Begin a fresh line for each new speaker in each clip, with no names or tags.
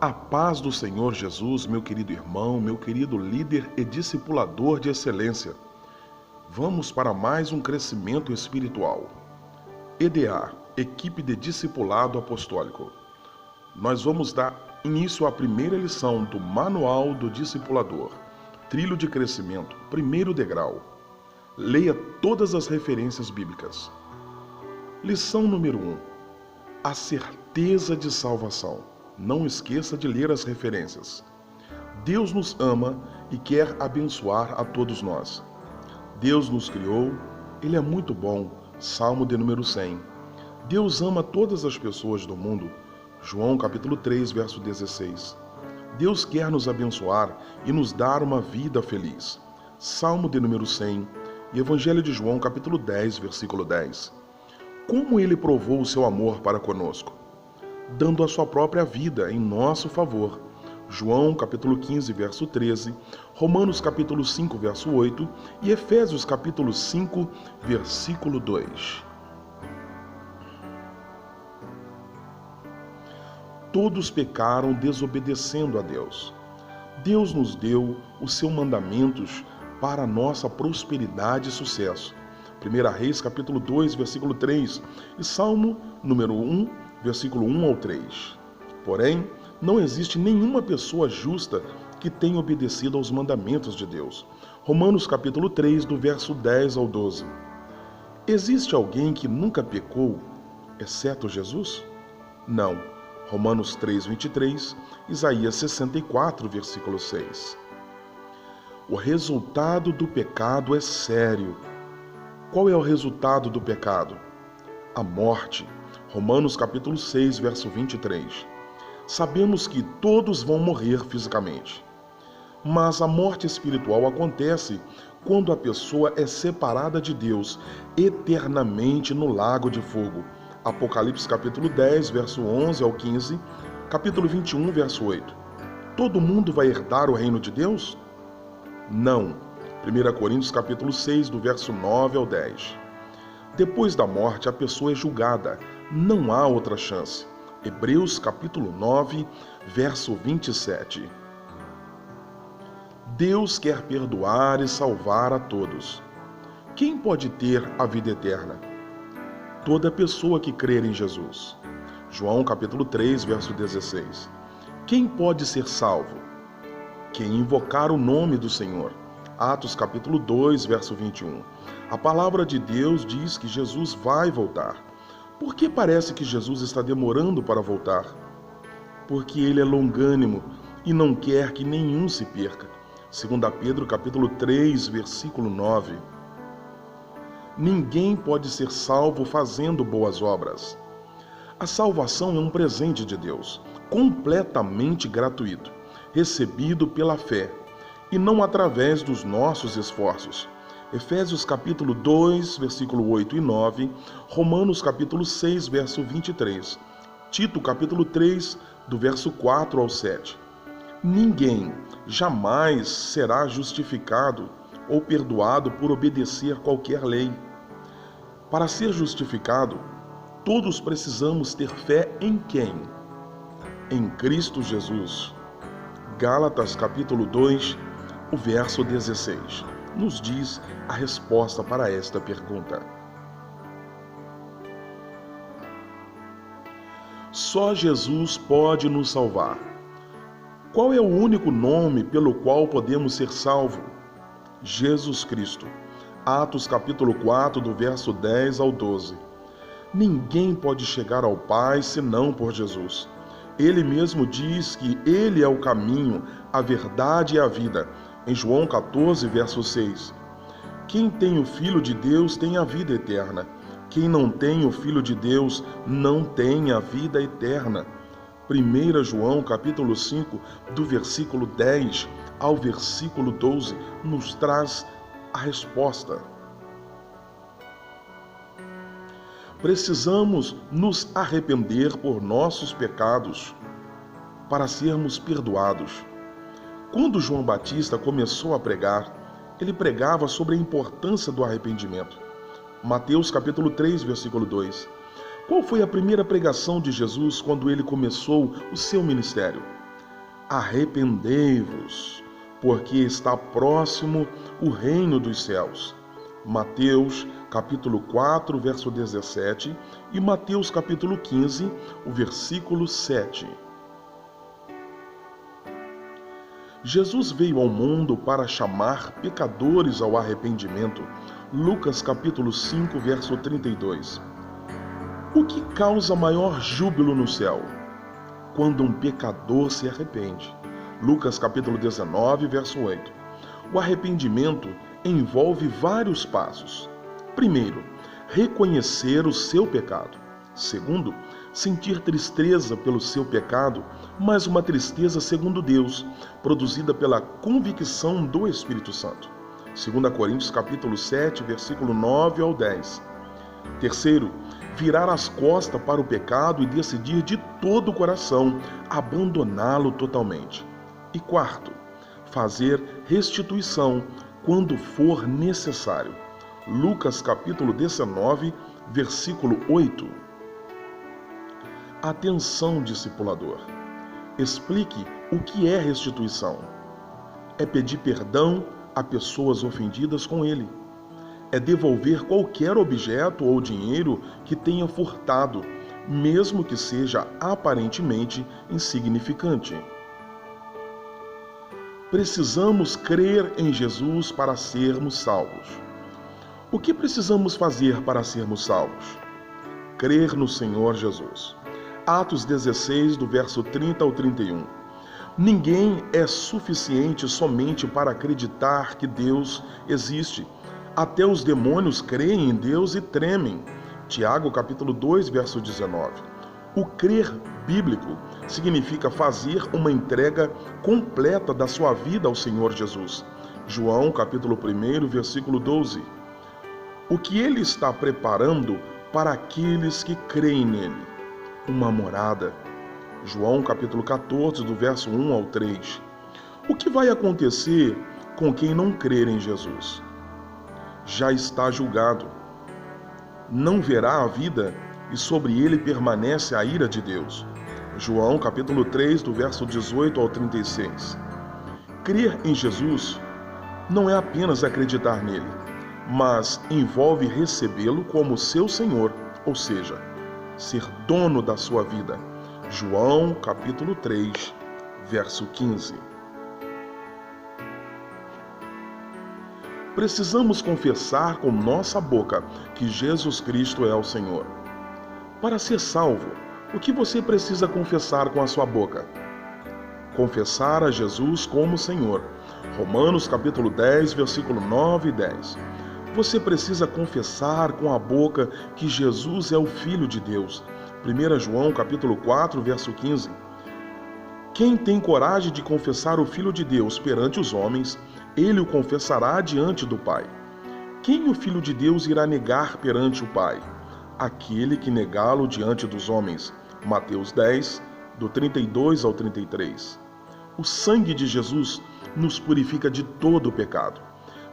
A paz do Senhor Jesus, meu querido irmão, meu querido líder e discipulador de excelência. Vamos para mais um crescimento espiritual. EDA, Equipe de Discipulado Apostólico. Nós vamos dar início à primeira lição do Manual do Discipulador. Trilho de crescimento, primeiro degrau. Leia todas as referências bíblicas. Lição número 1. A certeza de salvação. Não esqueça de ler as referências. Deus nos ama e quer abençoar a todos nós. Deus nos criou, Ele é muito bom. Salmo de número 100. Deus ama todas as pessoas do mundo. João capítulo 3, verso 16. Deus quer nos abençoar e nos dar uma vida feliz. Salmo de número 100 e Evangelho de João capítulo 10, versículo 10. Como Ele provou o seu amor para conosco? Dando a sua própria vida em nosso favor. João capítulo 15, verso 13, Romanos capítulo 5, verso 8 e Efésios capítulo 5, versículo 2. Todos pecaram desobedecendo a Deus. Deus nos deu os seus mandamentos para a nossa prosperidade e sucesso. 1 Reis capítulo 2, versículo 3 e Salmo número 1, versículo 1 ao 3. Porém, não existe nenhuma pessoa justa que tenha obedecido aos mandamentos de Deus. Romanos capítulo 3, do verso 10 ao 12. Existe alguém que nunca pecou, exceto Jesus? Não. Romanos 3, 23, Isaías 64, versículo 6. O resultado do pecado é sério. Qual é o resultado do pecado? A morte. Romanos capítulo 6, verso 23. Sabemos que todos vão morrer fisicamente. Mas a morte espiritual acontece quando a pessoa é separada de Deus eternamente no lago de fogo. Apocalipse capítulo 10, verso 11 ao 15, capítulo 21, verso 8. Todo mundo vai herdar o reino de Deus? Não. 1 Coríntios capítulo 6, do verso 9 ao 10. Depois da morte, a pessoa é julgada. Não há outra chance. Hebreus capítulo 9, verso 27. Deus quer perdoar e salvar a todos. Quem pode ter a vida eterna? Toda pessoa que crer em Jesus. João capítulo 3, verso 16. Quem pode ser salvo? Quem invocar o nome do Senhor. Atos capítulo 2, verso 21. A palavra de Deus diz que Jesus vai voltar. Por que parece que Jesus está demorando para voltar? Porque Ele é longânimo e não quer que nenhum se perca. 2 Pedro capítulo 3, versículo 9. Ninguém pode ser salvo fazendo boas obras. A salvação é um presente de Deus, completamente gratuito, recebido pela fé, e não através dos nossos esforços. Efésios capítulo 2, versículo 8 e 9, Romanos capítulo 6, verso 23, Tito capítulo 3, do verso 4 ao 7. Ninguém jamais será justificado ou perdoado por obedecer qualquer lei. Para ser justificado, todos precisamos ter fé em quem? Em Cristo Jesus. Gálatas capítulo 2, o verso 16, nos diz a resposta para esta pergunta. Só Jesus pode nos salvar. Qual é o único nome pelo qual podemos ser salvos? Jesus Cristo. Atos capítulo 4, do verso 10 ao 12. Ninguém pode chegar ao Pai senão por Jesus. Ele mesmo diz que Ele é o caminho, a verdade e a vida. Em João 14, verso 6. Quem tem o Filho de Deus tem a vida eterna. Quem não tem o Filho de Deus não tem a vida eterna. 1 João capítulo 5, do versículo 10 ao versículo 12, nos traz a resposta. Precisamos nos arrepender por nossos pecados para sermos perdoados. Quando João Batista começou a pregar, ele pregava sobre a importância do arrependimento. Mateus capítulo 3, versículo 2. Qual foi a primeira pregação de Jesus quando ele começou o seu ministério? arrependei-vos, porque está próximo o reino dos céus. Mateus capítulo 4, verso 17 e Mateus capítulo 15, o versículo 7. Jesus veio ao mundo para chamar pecadores ao arrependimento. Lucas capítulo 5, verso 32. O que causa maior júbilo no céu? Quando um pecador se arrepende. Lucas capítulo 19, verso 8. O arrependimento envolve vários passos. Primeiro, reconhecer o seu pecado. Segundo, sentir tristeza pelo seu pecado, mas uma tristeza segundo Deus, produzida pela convicção do Espírito Santo. 2 Coríntios capítulo 7, versículo 9 ao 10. Terceiro, virar as costas para o pecado e decidir de todo o coração abandoná-lo totalmente. E quarto, fazer restituição quando for necessário. Lucas capítulo 19, versículo 8. Atenção, discipulador. Explique o que é restituição. É pedir perdão a pessoas ofendidas com ele. É devolver qualquer objeto ou dinheiro que tenha furtado, mesmo que seja aparentemente insignificante. Precisamos crer em Jesus para sermos salvos. O que precisamos fazer para sermos salvos? Crer no Senhor Jesus. Atos 16, do verso 30 ao 31. Ninguém é suficiente somente para acreditar que Deus existe. Até os demônios creem em Deus e tremem. Tiago capítulo 2, verso 19. O crer bíblico significa fazer uma entrega completa da sua vida ao Senhor Jesus. João capítulo 1, versículo 12. O que ele está preparando para aqueles que creem nele? Uma morada. João capítulo 14, do verso 1 ao 3. O que vai acontecer com quem não crer em Jesus? Já está julgado. Não verá a vida e sobre ele permanece a ira de Deus. João capítulo 3, do verso 18 ao 36. Crer em Jesus não é apenas acreditar nele, mas envolve recebê-lo como seu Senhor, ou seja, ser dono da sua vida. João capítulo 3, verso 15. Precisamos confessar com nossa boca que Jesus Cristo é o Senhor. Para ser salvo, o que você precisa confessar com a sua boca? Confessar a Jesus como Senhor. Romanos capítulo 10, versículo 9 e 10. Você precisa confessar com a boca que Jesus é o Filho de Deus. 1 João capítulo 4, verso 15. Quem tem coragem de confessar o Filho de Deus perante os homens, ele o confessará diante do Pai. Quem o Filho de Deus irá negar perante o Pai? Aquele que negá-lo diante dos homens. Mateus 10, do 32 ao 33. O sangue de Jesus nos purifica de todo o pecado.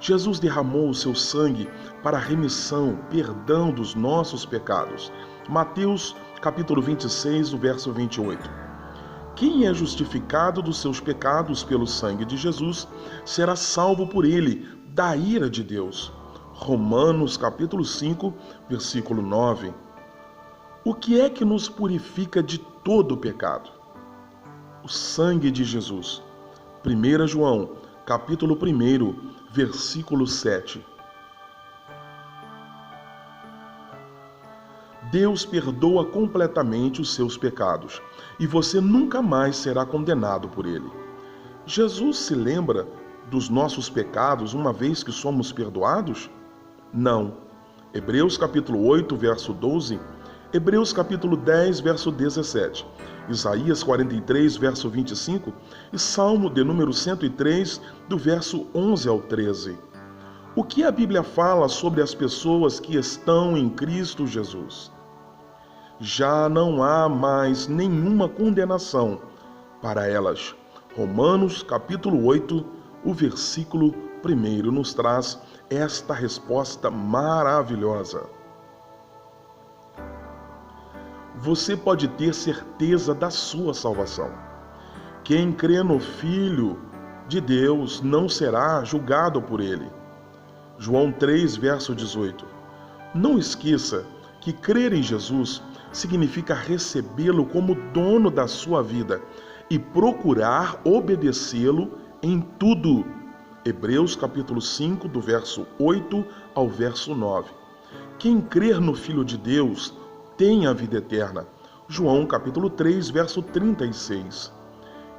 Jesus derramou o seu sangue para a remissão, perdão dos nossos pecados. Mateus capítulo 26, do verso 28. Quem é justificado dos seus pecados pelo sangue de Jesus será salvo por ele da ira de Deus. Romanos capítulo 5, versículo 9. O que é que nos purifica de todo o pecado? O sangue de Jesus. 1 João capítulo 1, versículo 7. Deus perdoa completamente os seus pecados e você nunca mais será condenado por ele. Jesus se lembra dos nossos pecados uma vez que somos perdoados? Não. Hebreus capítulo 8, verso 12, Hebreus capítulo 10, verso 17, Isaías 43, verso 25 e Salmo de número 103, do verso 11 ao 13. O que a Bíblia fala sobre as pessoas que estão em Cristo Jesus? Já não há mais nenhuma condenação para elas. Romanos capítulo 8, o versículo 1 nos traz esta resposta maravilhosa. Você pode ter certeza da sua salvação. Quem crê no Filho de Deus não será julgado por ele. João 3, verso 18. Não esqueça que crer em Jesus significa recebê-lo como dono da sua vida e procurar obedecê-lo em tudo. Hebreus capítulo 5, do verso 8 ao verso 9. Quem crer no Filho de Deus tem a vida eterna. João capítulo 3, verso 36.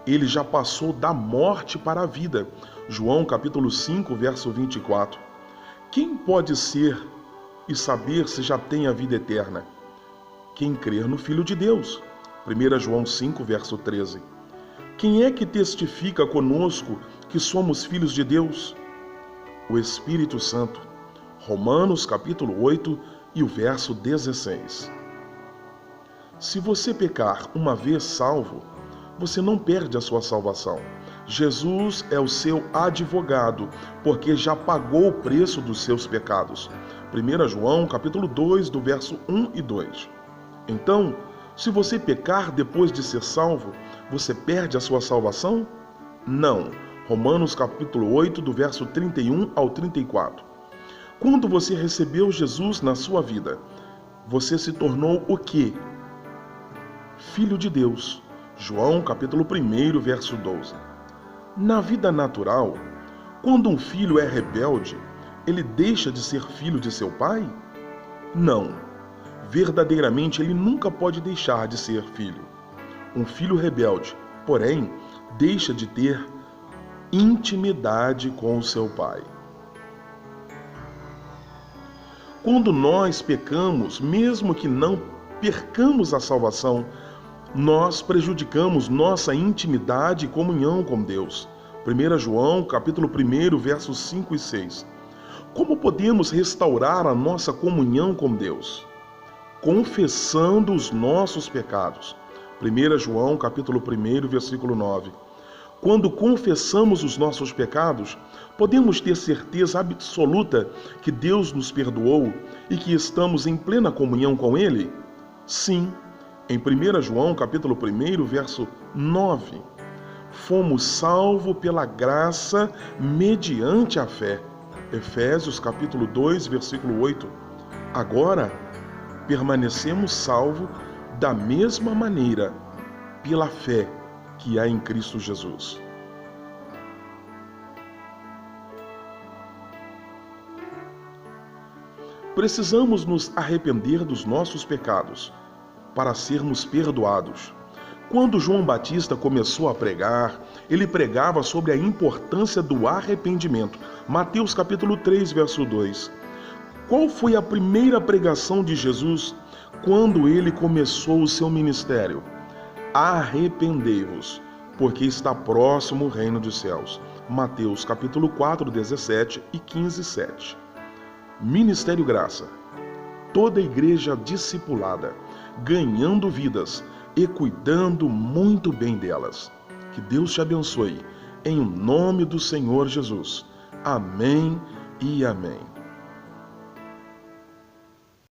Ele já passou da morte para a vida. João capítulo 5, verso 24. Quem pode ser e saber se já tem a vida eterna? Quem crer no Filho de Deus. 1 João 5, verso 13. Quem é que testifica conosco que somos filhos de Deus? O Espírito Santo. Romanos capítulo 8 e o verso 16. Se você pecar uma vez salvo, você não perde a sua salvação. Jesus é o seu advogado, porque já pagou o preço dos seus pecados. 1 João capítulo 2, do verso 1 e 2. Então, se você pecar depois de ser salvo, você perde a sua salvação? Não. Romanos capítulo 8, do verso 31 ao 34. Quando você recebeu Jesus na sua vida, você se tornou o quê? Filho de Deus. João capítulo 1, verso 12. Na vida natural, quando um filho é rebelde, ele deixa de ser filho de seu pai? Não. Verdadeiramente, ele nunca pode deixar de ser filho. Um filho rebelde, porém, deixa de ter intimidade com o seu pai. Quando nós pecamos, mesmo que não percamos a salvação, nós prejudicamos nossa intimidade e comunhão com Deus. 1 João, capítulo 1, versos 5 e 6. Como podemos restaurar a nossa comunhão com Deus? Confessando os nossos pecados. 1 João, capítulo 1, versículo 9. Quando confessamos os nossos pecados, podemos ter certeza absoluta que Deus nos perdoou e que estamos em plena comunhão com Ele? Sim. Em 1 João, capítulo 1, verso 9, fomos salvos pela graça mediante a fé. Efésios, capítulo 2, versículo 8. Agora, permanecemos salvos da mesma maneira, pela fé que há em Cristo Jesus. Precisamos nos arrepender dos nossos pecados para sermos perdoados. Quando João Batista começou a pregar, ele pregava sobre a importância do arrependimento. Mateus capítulo 3, verso 2. Qual foi a primeira pregação de Jesus quando ele começou o seu ministério? Arrependei-vos, porque está próximo o reino dos céus. Mateus capítulo 4, 17 e 15, 7. Ministério Graça. Toda igreja discipulada, ganhando vidas e cuidando muito bem delas. Que Deus te abençoe, em nome do Senhor Jesus. Amém e amém.